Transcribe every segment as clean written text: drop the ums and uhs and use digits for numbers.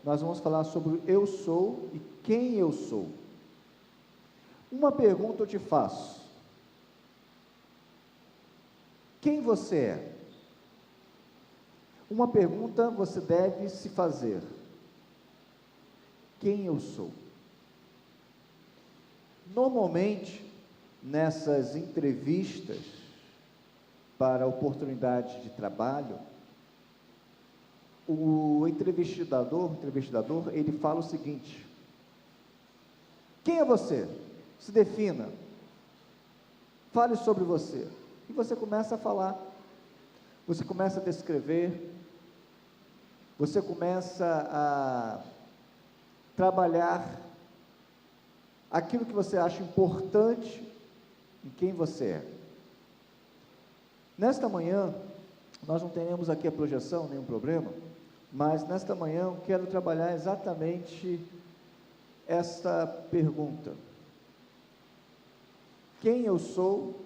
nós vamos falar sobre o eu sou e quem eu sou. Uma pergunta eu te faço: quem você é? Uma pergunta você deve se fazer: quem eu sou? Normalmente, nessas entrevistas para oportunidade de trabalho, o entrevistador, ele fala o seguinte: quem é você? Se defina, fale sobre você. E você começa a falar, você começa a descrever, você começa a trabalhar aquilo que você acha importante em quem você é. Nesta manhã, nós não teremos aqui a projeção, nenhum problema, mas nesta manhã eu quero trabalhar exatamente esta pergunta: quem eu sou,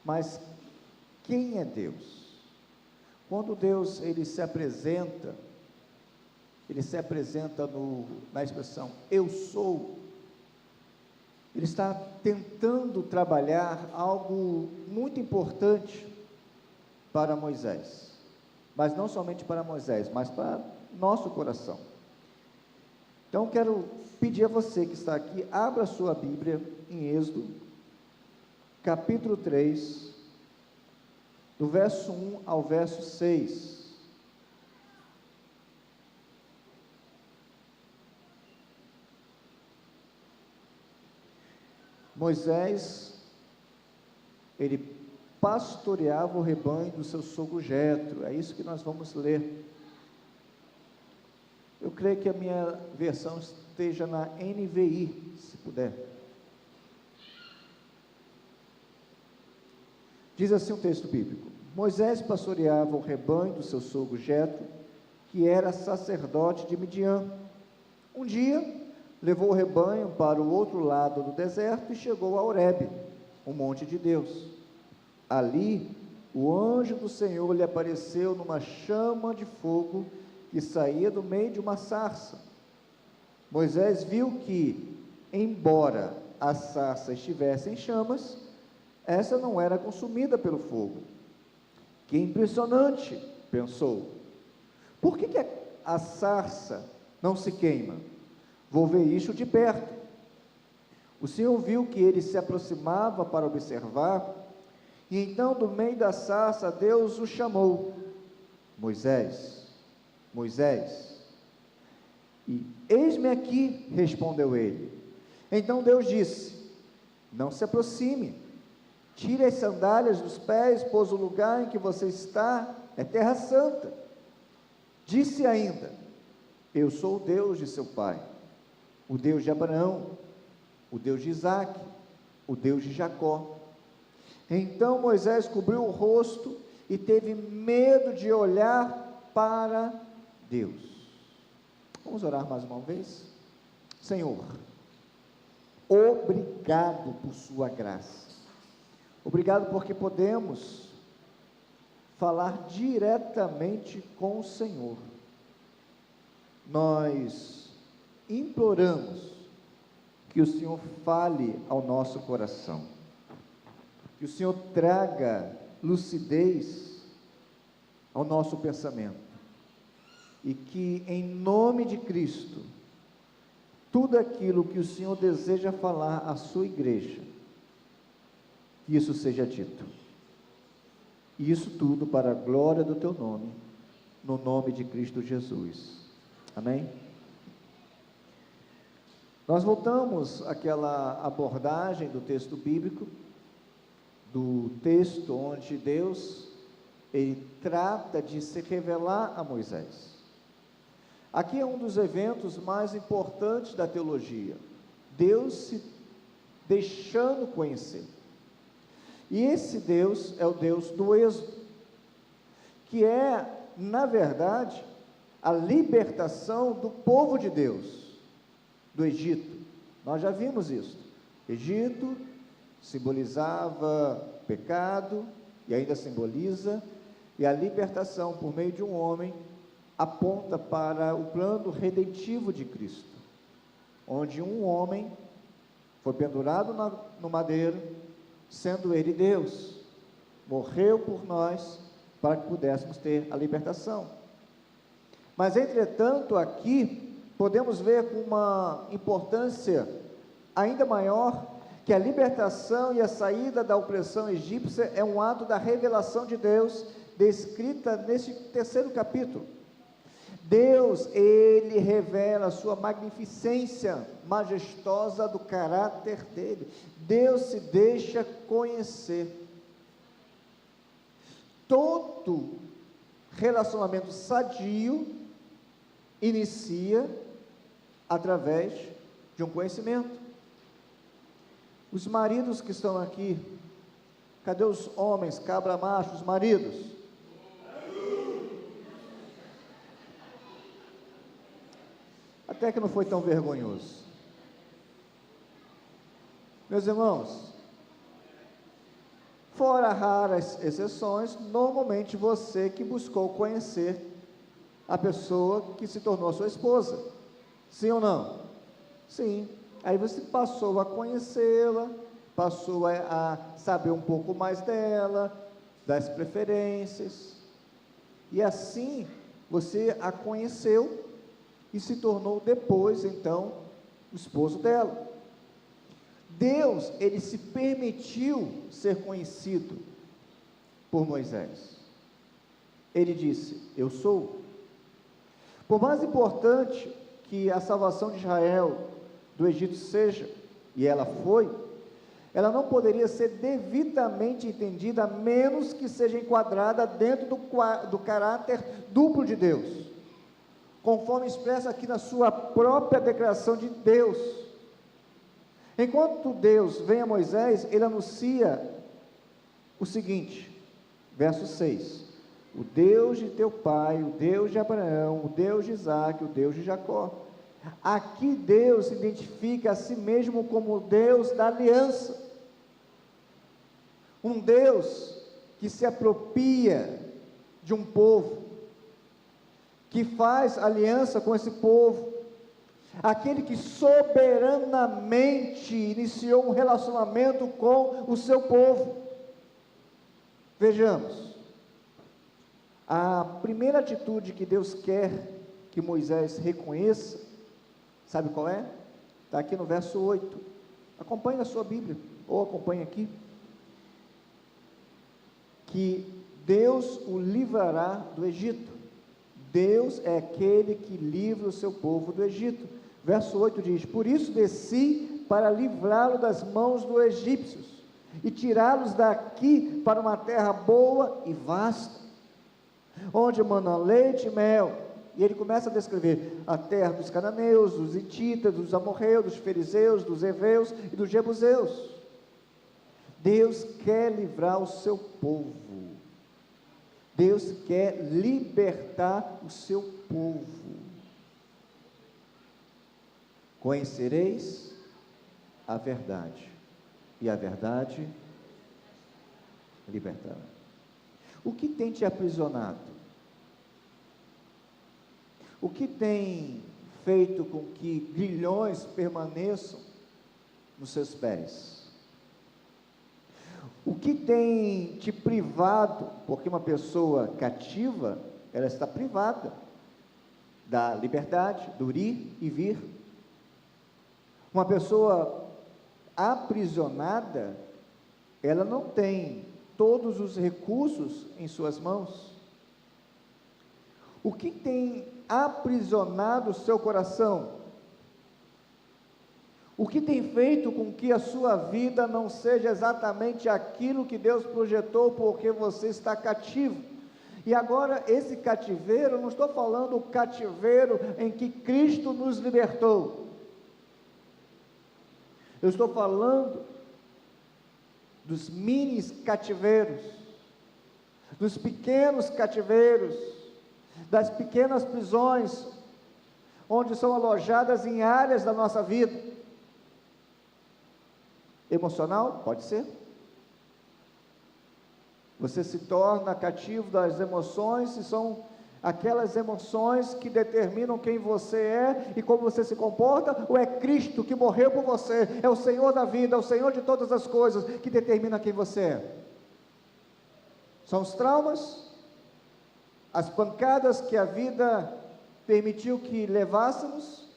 mas quem é Deus? Quando Deus ele se apresenta na expressão eu sou, ele está tentando trabalhar algo muito importante para Moisés, mas não somente para Moisés, mas para nosso coração. Então quero pedir a você que está aqui, abra a sua Bíblia em Êxodo, capítulo 3, do verso 1 ao verso 6. Moisés, ele pastoreava o rebanho do seu sogro Jetro. É isso que nós vamos ler. Eu creio que a minha versão esteja na NVI, se puder. Diz assim o texto bíblico: Moisés pastoreava o rebanho do seu sogro Jetro, que era sacerdote de Midian. Um dia, levou o rebanho para o outro lado do deserto e chegou a Horebe, o monte de Deus. Ali, o anjo do Senhor lhe apareceu numa chama de fogo que saía do meio de uma sarça. Moisés viu que, embora a sarça estivesse em chamas, essa não era consumida pelo fogo. Que impressionante, pensou. Por que a sarça não se queima? Vou ver isso de perto. O Senhor viu que ele se aproximava para observar, e então do meio da sarça Deus o chamou: Moisés, Moisés. E eis-me aqui, respondeu ele. Então Deus disse: não se aproxime, tire as sandálias dos pés, pois o lugar em que você está é terra santa. Disse ainda: eu sou o Deus de seu pai, o Deus de Abraão, o Deus de Isaque, o Deus de Jacó. Então Moisés cobriu o rosto e teve medo de olhar para Deus. Vamos orar mais uma vez? Senhor, obrigado por sua graça, obrigado porque podemos falar diretamente com o Senhor. Nós imploramos que o Senhor fale ao nosso coração, que o Senhor traga lucidez ao nosso pensamento, e que em nome de Cristo, tudo aquilo que o Senhor deseja falar à sua igreja, que isso seja dito, e isso tudo para a glória do teu nome, no nome de Cristo Jesus, amém? Nós voltamos àquela abordagem do texto bíblico, do texto onde Deus, ele trata de se revelar a Moisés. Aqui é um dos eventos mais importantes da teologia, Deus se deixando conhecer, e esse Deus é o Deus do Êxodo, que é, na verdade, a libertação do povo de Deus, do Egito. Nós já vimos isso. Egito simbolizava pecado, e ainda simboliza, e a libertação por meio de um homem, aponta para o plano redentivo de Cristo, onde um homem foi pendurado no madeiro, sendo ele Deus, morreu por nós, para que pudéssemos ter a libertação. Mas, entretanto, aqui, podemos ver com uma importância ainda maior, que a libertação e a saída da opressão egípcia é um ato da revelação de Deus, descrita nesse 3º capítulo. Deus, ele revela a sua magnificência majestosa do caráter dele. Deus se deixa conhecer. Todo relacionamento sadio inicia através de um conhecimento. Os maridos que estão aqui, cadê os homens, cabra machos, maridos? Até que não foi tão vergonhoso. Meus irmãos, fora raras exceções, normalmente você que buscou conhecer a pessoa que se tornou sua esposa, sim ou não? Sim. Aí você passou a conhecê-la, passou a saber um pouco mais dela, das preferências, e assim você a conheceu e se tornou depois, então, o esposo dela. Deus, ele se permitiu ser conhecido por Moisés. Ele disse: eu sou. Por mais importante que a salvação de Israel do Egito seja, e ela foi, ela não poderia ser devidamente entendida, a menos que seja enquadrada dentro do caráter duplo de Deus, conforme expressa aqui na sua própria declaração de Deus. Enquanto Deus vem a Moisés, ele anuncia o seguinte, verso 6: o Deus de teu pai, o Deus de Abraão, o Deus de Isaque, o Deus de Jacó. Aqui Deus se identifica a si mesmo como o Deus da aliança, um Deus que se apropria de um povo, que faz aliança com esse povo, aquele que soberanamente iniciou um relacionamento com o seu povo. Vejamos, a primeira atitude que Deus quer que Moisés reconheça, sabe qual é? Está aqui no verso 8, acompanhe na sua Bíblia, ou acompanhe aqui, que Deus o livrará do Egito. Deus é aquele que livra o seu povo do Egito. Verso 8 diz: por isso desci para livrá-lo das mãos dos egípcios, e tirá-los daqui para uma terra boa e vasta, onde mana leite e mel. E ele começa a descrever a terra dos cananeus, dos hititas, dos amorreus, dos fariseus, dos heveus e dos jebuseus. Deus quer livrar o seu povo. Deus quer libertar o seu povo. Conhecereis a verdade, e a verdade libertará. O que tem te aprisionado? O que tem feito com que grilhões permaneçam nos seus pés? O que tem te privado? Porque uma pessoa cativa, ela está privada da liberdade, do ir e vir. Uma pessoa aprisionada, ela não tem todos os recursos em suas mãos. O que tem aprisionado o seu coração? O que tem feito com que a sua vida não seja exatamente aquilo que Deus projetou, porque você está cativo? E agora, esse cativeiro, não estou falando o cativeiro em que Cristo nos libertou, eu estou falando dos mini cativeiros, dos pequenos cativeiros, das pequenas prisões, onde são alojadas em áreas da nossa vida. Emocional? Pode ser. Você se torna cativo das emoções, se são Aquelas emoções que determinam quem você é e como você se comporta, ou é Cristo que morreu por você, é o Senhor da vida, é o Senhor de todas as coisas que determina quem você é? São os traumas, as pancadas que a vida permitiu que levássemos,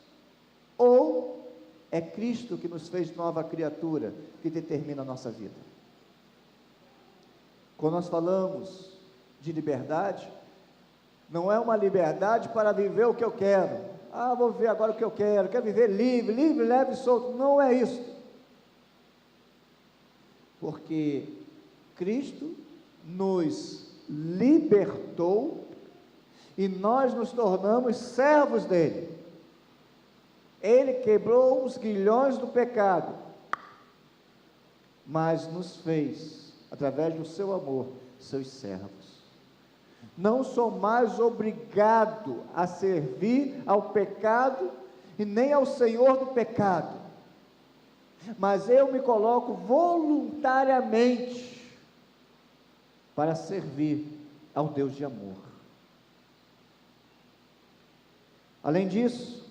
ou é Cristo que nos fez nova criatura, que determina a nossa vida? Quando nós falamos de liberdade, não é uma liberdade para viver o que eu quero. Vou viver agora o que eu quero viver livre, leve e solto. Não é isso. Porque Cristo nos libertou e nós nos tornamos servos dele. Ele quebrou os grilhões do pecado, mas nos fez, através do seu amor, seus servos. Não sou mais obrigado a servir ao pecado e nem ao Senhor do pecado, mas eu me coloco voluntariamente para servir ao Deus de amor. Além disso,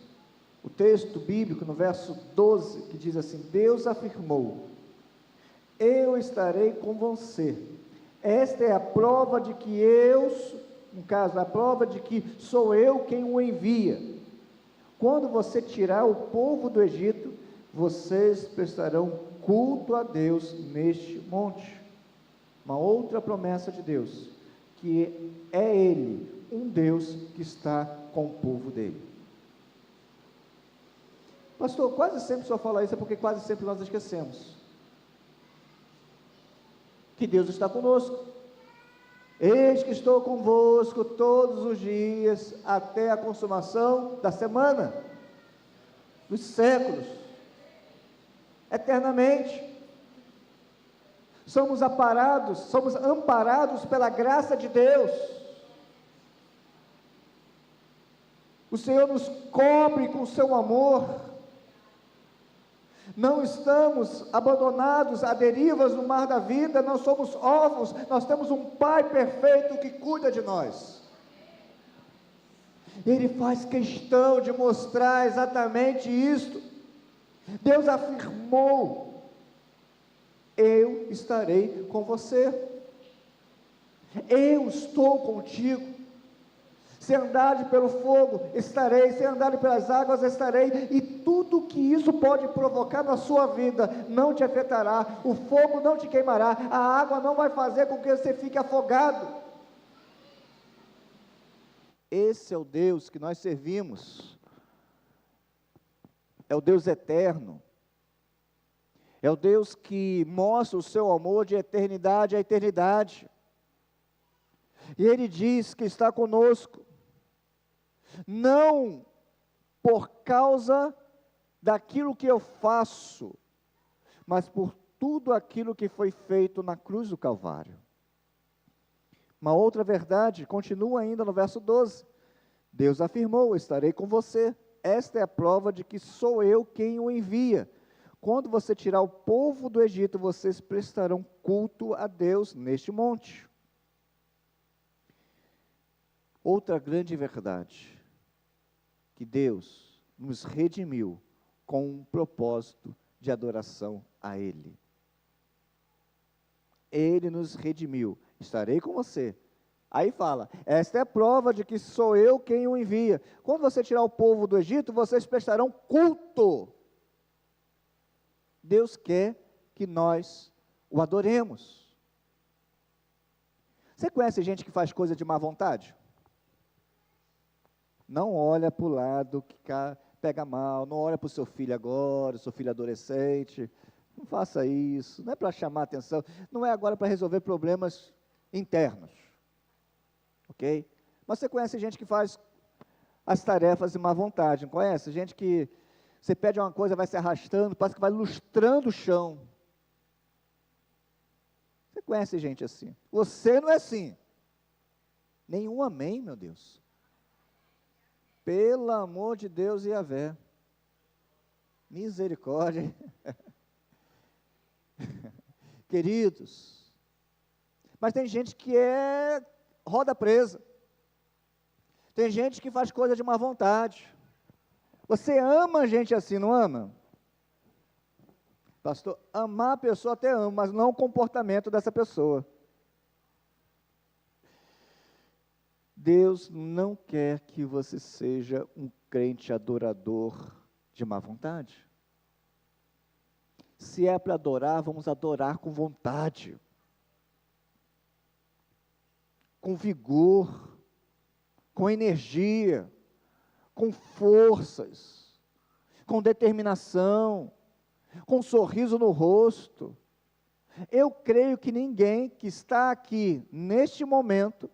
o texto bíblico no verso 12, que diz assim: Deus afirmou: eu estarei com você. Esta é a prova de que no caso, a prova de que sou eu quem o envia. Quando você tirar o povo do Egito, vocês prestarão culto a Deus neste monte. Uma outra promessa de Deus, que é Ele, um Deus que está com o povo dele. Pastor, quase sempre o senhor fala isso, é porque quase sempre nós esquecemos que Deus está conosco. Eis que estou convosco todos os dias, até a consumação da semana, dos séculos, eternamente. Somos amparados pela graça de Deus. O Senhor nos cobre com o seu amor. Não estamos abandonados a derivas no mar da vida, não somos órfãos, nós temos um Pai perfeito que cuida de nós. Ele faz questão de mostrar exatamente isto. Deus afirmou: eu estarei com você, eu estou contigo. Se andares pelo fogo, estarei, se andares pelas águas, estarei, e tudo que isso pode provocar na sua vida, não te afetará, o fogo não te queimará, a água não vai fazer com que você fique afogado. Esse é o Deus que nós servimos, é o Deus eterno, é o Deus que mostra o seu amor de eternidade a eternidade, e Ele diz que está conosco, não por causa daquilo que eu faço, mas por tudo aquilo que foi feito na cruz do Calvário. Uma outra verdade, continua ainda no verso 12, Deus afirmou: estarei com você, esta é a prova de que sou eu quem o envia. Quando você tirar o povo do Egito, vocês prestarão culto a Deus neste monte. Outra grande verdade, que Deus nos redimiu com um propósito de adoração a Ele. Ele nos redimiu, estarei com você. Aí fala, esta é a prova de que sou eu quem o envia. Quando você tirar o povo do Egito, vocês prestarão culto. Deus quer que nós o adoremos. Você conhece gente que faz coisa de má vontade? Não olha para o lado que pega mal, não olha para o seu filho agora, seu filho adolescente, não faça isso, não é para chamar atenção, não é agora para resolver problemas internos, ok? Mas você conhece gente que faz as tarefas de má vontade, não conhece? Gente que você pede uma coisa, vai se arrastando, parece que vai lustrando o chão. Você conhece gente assim? Você não é assim. Nenhum amém, meu Deus. Pelo amor de Deus e Yahvé. Misericórdia. Queridos. Mas tem gente que é roda presa. Tem gente que faz coisa de má vontade. Você ama gente assim, não ama? Pastor, amar a pessoa até ama, mas não o comportamento dessa pessoa. Deus não quer que você seja um crente adorador de má vontade. Se é para adorar, vamos adorar com vontade, com vigor, com energia, com forças, com determinação, com um sorriso no rosto. Eu creio que ninguém que está aqui neste momento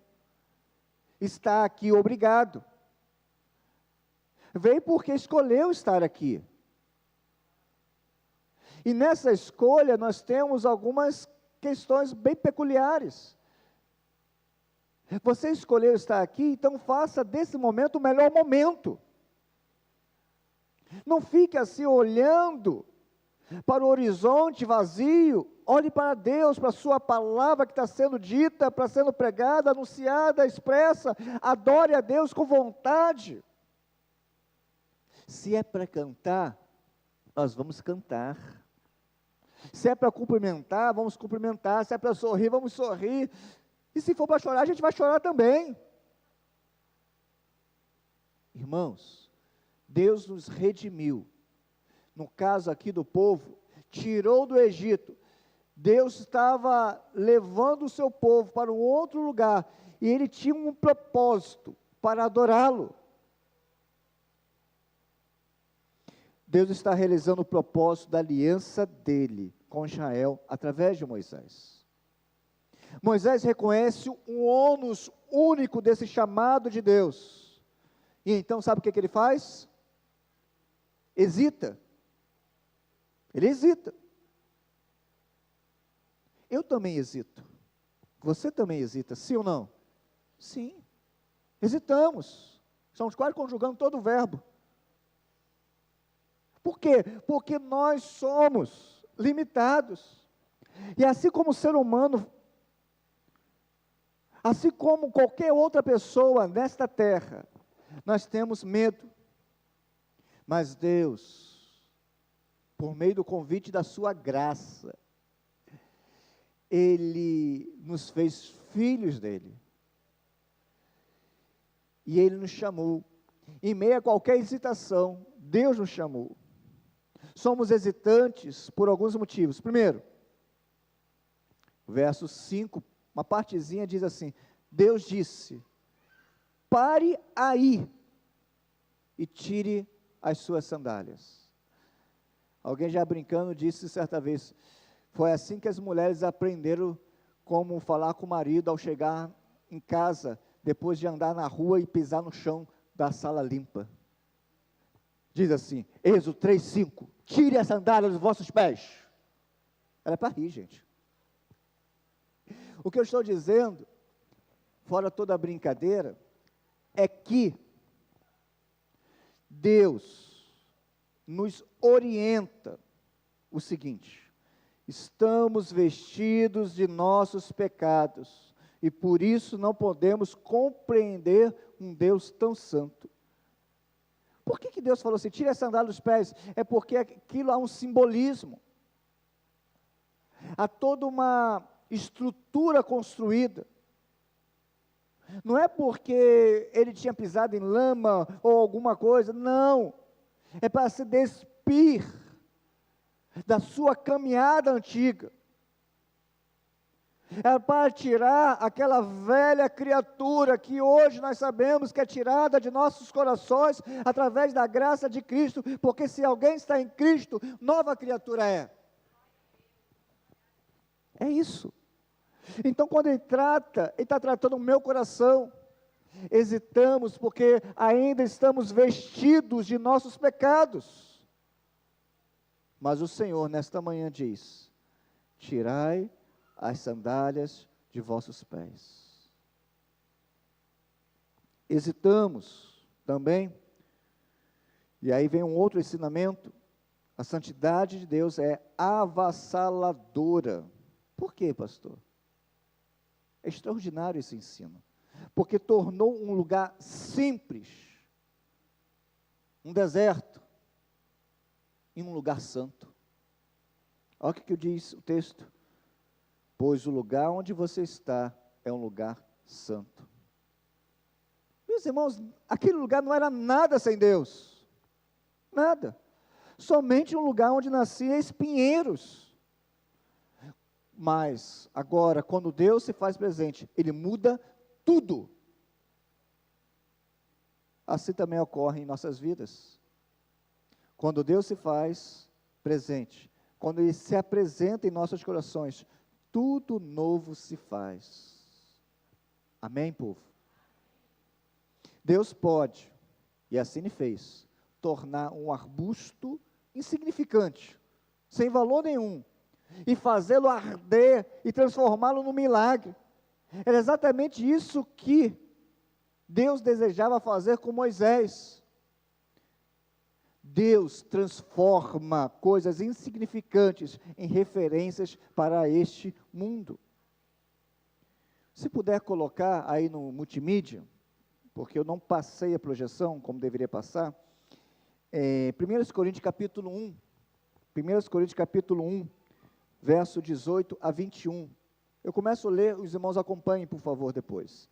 está aqui obrigado. Veio porque escolheu estar aqui. E nessa escolha nós temos algumas questões bem peculiares. Você escolheu estar aqui, então faça desse momento o melhor momento. Não fique assim olhando para o horizonte vazio. Olhe para Deus, para a sua palavra que está sendo dita, para sendo pregada, anunciada, expressa. Adore a Deus com vontade. Se é para cantar, nós vamos cantar. Se é para cumprimentar, vamos cumprimentar. Se é para sorrir, vamos sorrir. E se for para chorar, a gente vai chorar também. Irmãos, Deus nos redimiu. No caso aqui do povo, tirou do Egito. Deus estava levando o seu povo para um outro lugar. E Ele tinha um propósito para adorá-lo. Deus está realizando o propósito da aliança dele com Israel através de Moisés. Moisés reconhece um ônus único desse chamado de Deus. E então sabe o que ele faz? Hesita. Ele hesita. Eu também hesito. Você também hesita, sim ou não? Sim. Hesitamos. Estamos quase conjugando todo o verbo. Por quê? Porque nós somos limitados. E assim como o ser humano, assim como qualquer outra pessoa nesta terra, nós temos medo. Mas Deus, por meio do convite da sua graça, Ele nos fez filhos dele. E Ele nos chamou. Em meio a qualquer hesitação, Deus nos chamou. Somos hesitantes por alguns motivos. Primeiro, verso 5, uma partezinha diz assim: Deus disse, pare aí e tire as suas sandálias. Alguém já brincando disse certa vez, foi assim que as mulheres aprenderam como falar com o marido ao chegar em casa, depois de andar na rua e pisar no chão da sala limpa. Diz assim, Êxodo 3:5, tire a sandália dos vossos pés. Ela é para rir, gente. O que eu estou dizendo, fora toda a brincadeira, é que Deus nos orienta o seguinte: estamos vestidos de nossos pecados, e por isso não podemos compreender um Deus tão santo. Por que Deus falou assim, tire a sandália dos pés? É porque aquilo há um simbolismo. Há toda uma estrutura construída. Não é porque ele tinha pisado em lama ou alguma coisa, não. É para se despir da sua caminhada antiga. É para tirar aquela velha criatura que hoje nós sabemos que é tirada de nossos corações através da graça de Cristo, porque se alguém está em Cristo, nova criatura é. É isso. Então quando ele está tratando o meu coração. Hesitamos porque ainda estamos vestidos de nossos pecados. Mas o Senhor nesta manhã diz, tirai as sandálias de vossos pés. Hesitamos também, e aí vem um outro ensinamento, a santidade de Deus é avassaladora. Por quê, pastor? É extraordinário esse ensino, porque tornou um lugar simples, um deserto, em um lugar santo. Olha o que diz o texto: pois o lugar onde você está é um lugar santo. Meus irmãos, aquele lugar não era nada sem Deus, nada, somente um lugar onde nasciam espinheiros. Mas agora, quando Deus se faz presente, Ele muda tudo. Assim também ocorre em nossas vidas. Quando Deus se faz presente, quando Ele se apresenta em nossos corações, tudo novo se faz. Amém, povo? Deus pode, e assim Ele fez, tornar um arbusto insignificante, sem valor nenhum, e fazê-lo arder e transformá-lo num milagre. Era exatamente isso que Deus desejava fazer com Moisés. Deus transforma coisas insignificantes em referências para este mundo. Se puder colocar aí no multimídia, porque eu não passei a projeção como deveria passar, 1 Coríntios capítulo 1, 1 Coríntios capítulo 1, verso 18 a 21. Eu começo a ler, os irmãos acompanhem, por favor, depois.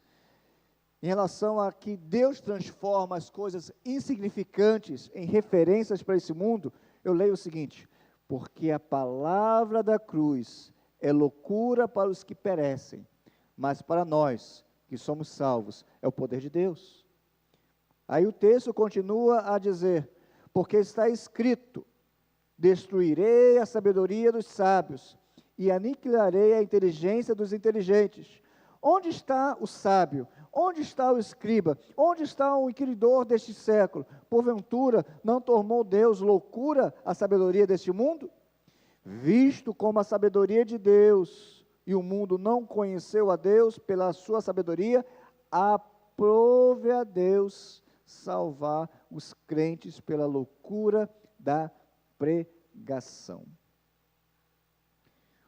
Em relação a que Deus transforma as coisas insignificantes em referências para esse mundo, eu leio o seguinte: porque a palavra da cruz é loucura para os que perecem, mas para nós, que somos salvos, é o poder de Deus. Aí o texto continua a dizer: porque está escrito, destruirei a sabedoria dos sábios, e aniquilarei a inteligência dos inteligentes. Onde está o sábio? Onde está o escriba? Onde está o inquiridor deste século? Porventura, não tornou Deus loucura a sabedoria deste mundo? Visto como a sabedoria de Deus, e o mundo não conheceu a Deus pela sua sabedoria, aprove a Deus salvar os crentes pela loucura da pregação.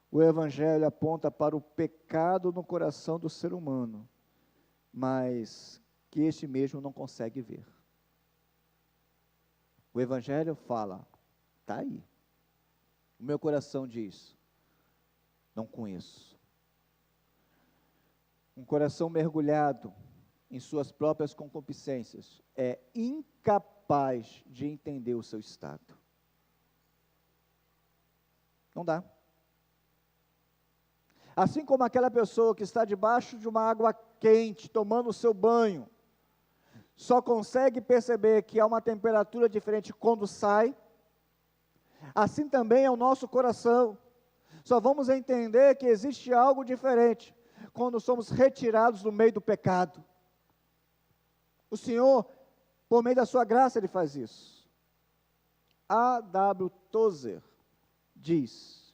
O Evangelho aponta para o pecado no coração do ser humano, mas que este mesmo não consegue ver. O Evangelho fala, está aí. O meu coração diz, não conheço. Um coração mergulhado em suas próprias concupiscências é incapaz de entender o seu estado. Não dá. Assim como aquela pessoa que está debaixo de uma água quente, tomando o seu banho, só consegue perceber que há uma temperatura diferente quando sai, assim também é o nosso coração. Só vamos entender que existe algo diferente quando somos retirados do meio do pecado. O Senhor, por meio da sua graça, Ele faz isso. A.W. Tozer diz: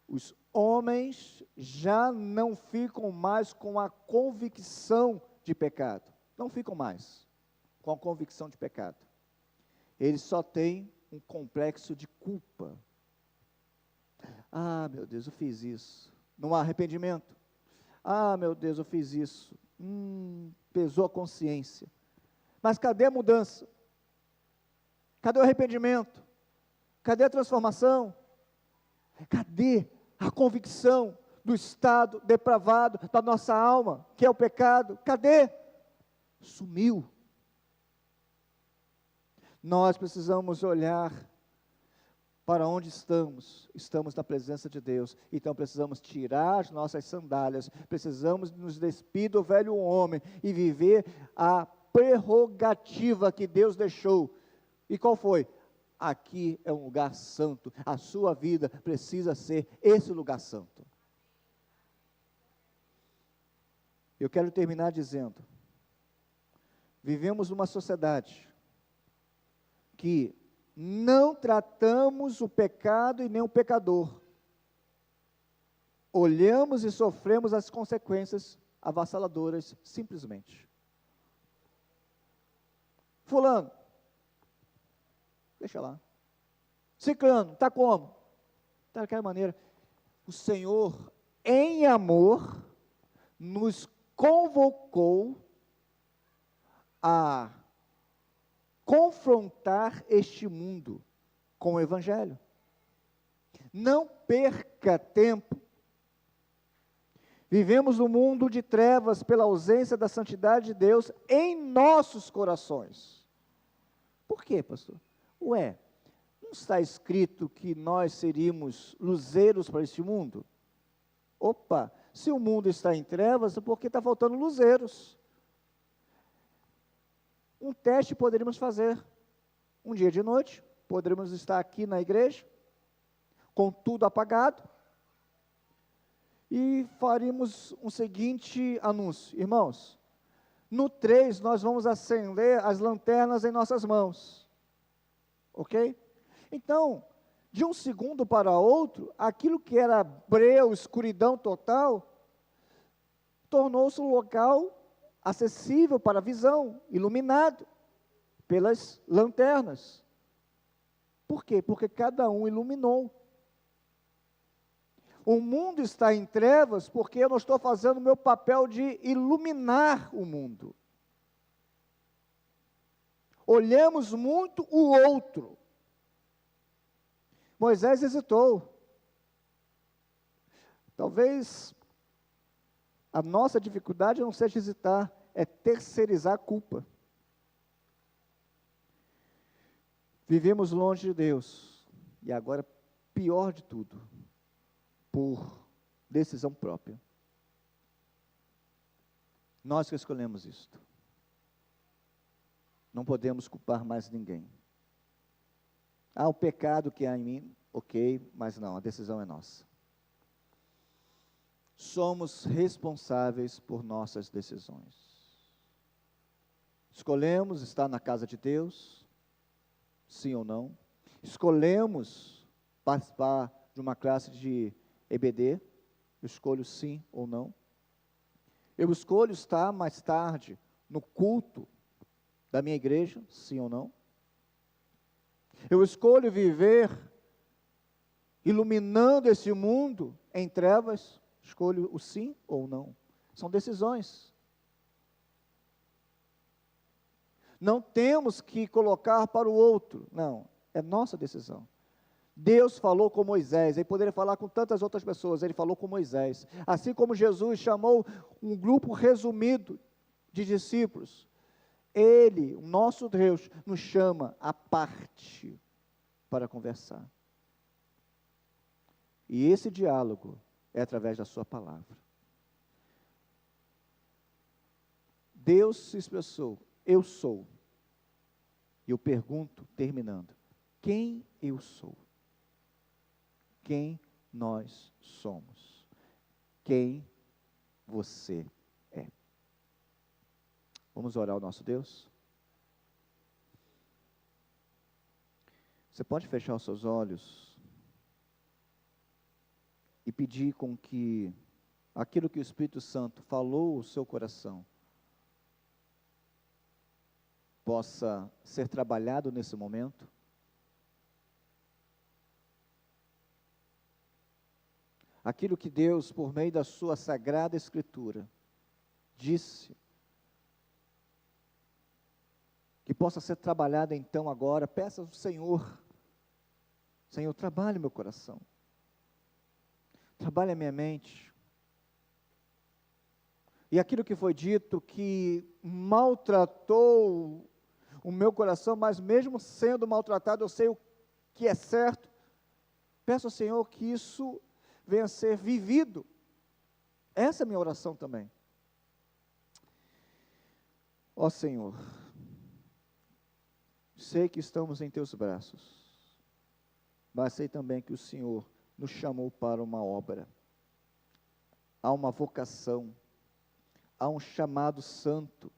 os homens já não ficam mais com a convicção de pecado. Não ficam mais com a convicção de pecado. Eles só têm um complexo de culpa. Ah, meu Deus, eu fiz isso. Não há arrependimento. Ah, meu Deus, eu fiz isso. Pesou a consciência. Mas cadê a mudança? Cadê o arrependimento? Cadê a transformação? Cadê a convicção do estado depravado da nossa alma, que é o pecado? Cadê? Sumiu. Nós precisamos olhar para onde estamos. Estamos na presença de Deus, então precisamos tirar as nossas sandálias, precisamos nos despir do velho homem e viver a prerrogativa que Deus deixou. E qual foi? Aqui é um lugar santo, a sua vida precisa ser esse lugar santo. Eu quero terminar dizendo, vivemos numa sociedade que não tratamos o pecado e nem o pecador. Olhamos e sofremos as consequências avassaladoras, simplesmente. Fulano, deixa lá. Ciclano, está como? Está daquela maneira. O Senhor, em amor, nos convocou a confrontar este mundo com o Evangelho. Não perca tempo. Vivemos um mundo de trevas pela ausência da santidade de Deus em nossos corações. Por quê, pastor? Ué, não está escrito que nós seríamos luzeiros para este mundo? Opa, se o mundo está em trevas, é porque está faltando luzeiros. Um teste poderíamos fazer. Um dia de noite, poderíamos estar aqui na igreja, com tudo apagado, e faríamos um seguinte anúncio: irmãos, no 3 nós vamos acender as lanternas em nossas mãos, ok? Então, de um segundo para outro, aquilo que era breu, escuridão total, tornou-se um local acessível para a visão, iluminado pelas lanternas. Por quê? Porque cada um iluminou. O mundo está em trevas porque eu não estou fazendo o meu papel de iluminar o mundo. Olhamos muito o outro. Moisés hesitou. Talvez a nossa dificuldade não seja hesitar, é terceirizar a culpa. Vivemos longe de Deus. E agora, pior de tudo, por decisão própria. Nós que escolhemos isto. Não podemos culpar mais ninguém. O pecado que há em mim, ok, mas não, a decisão é nossa. Somos responsáveis por nossas decisões. Escolhemos estar na casa de Deus, sim ou não. Escolhemos participar de uma classe de EBD, eu escolho sim ou não. Eu escolho estar mais tarde no culto da minha igreja, sim ou não. Eu escolho viver iluminando esse mundo em trevas, escolho o sim ou não. São decisões. Não temos que colocar para o outro, não, é nossa decisão. Deus falou com Moisés, ele poderia falar com tantas outras pessoas, ele falou com Moisés. Assim como Jesus chamou um grupo resumido de discípulos, Ele, o nosso Deus, nos chama à parte para conversar. E esse diálogo é através da sua palavra. Deus se expressou, eu sou. E eu pergunto, terminando, quem eu sou? Quem nós somos? Quem você é? Vamos orar ao nosso Deus? Você pode fechar os seus olhos e pedir com que aquilo que o Espírito Santo falou ao seu coração possa ser trabalhado nesse momento? Aquilo que Deus, por meio da sua sagrada Escritura, disse, que possa ser trabalhado então agora. Peça ao Senhor, Senhor, trabalhe meu coração, trabalhe a minha mente, e aquilo que foi dito, que maltratou o meu coração, mas mesmo sendo maltratado, eu sei o que é certo, peço ao Senhor que isso venha a ser vivido. Essa é a minha oração também. Ó Senhor, sei que estamos em Teus braços, mas sei também que o Senhor nos chamou para uma obra. Há uma vocação, há um chamado santo,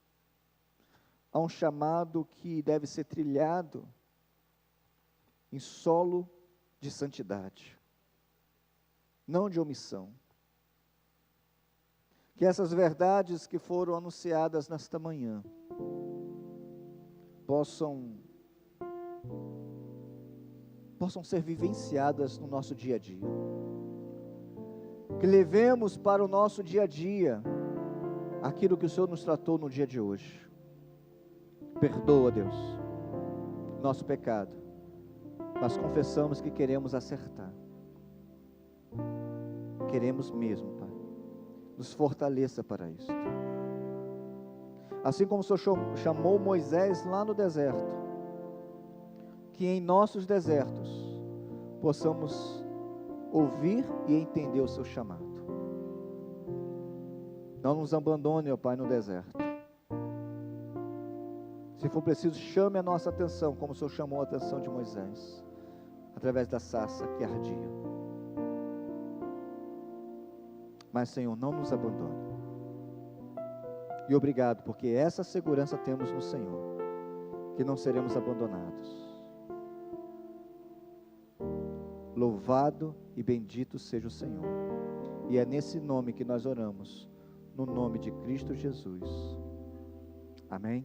há um chamado que deve ser trilhado em solo de santidade, não de omissão. Que essas verdades que foram anunciadas nesta manhã possam ser vivenciadas no nosso dia a dia. Que levemos para o nosso dia a dia aquilo que o Senhor nos tratou no dia de hoje. Perdoa, Deus, nosso pecado. Nós confessamos que queremos acertar. Queremos mesmo, Pai. Nos fortaleça para isso. Assim como o Senhor chamou Moisés lá no deserto, que em nossos desertos possamos ouvir e entender o seu chamado. Não nos abandone, ó Pai, no deserto. Se for preciso, chame a nossa atenção, como o Senhor chamou a atenção de Moisés, através da sarça que ardia. Mas, Senhor, não nos abandone. E obrigado, porque essa segurança temos no Senhor, que não seremos abandonados. Louvado e bendito seja o Senhor. E é nesse nome que nós oramos, no nome de Cristo Jesus. Amém?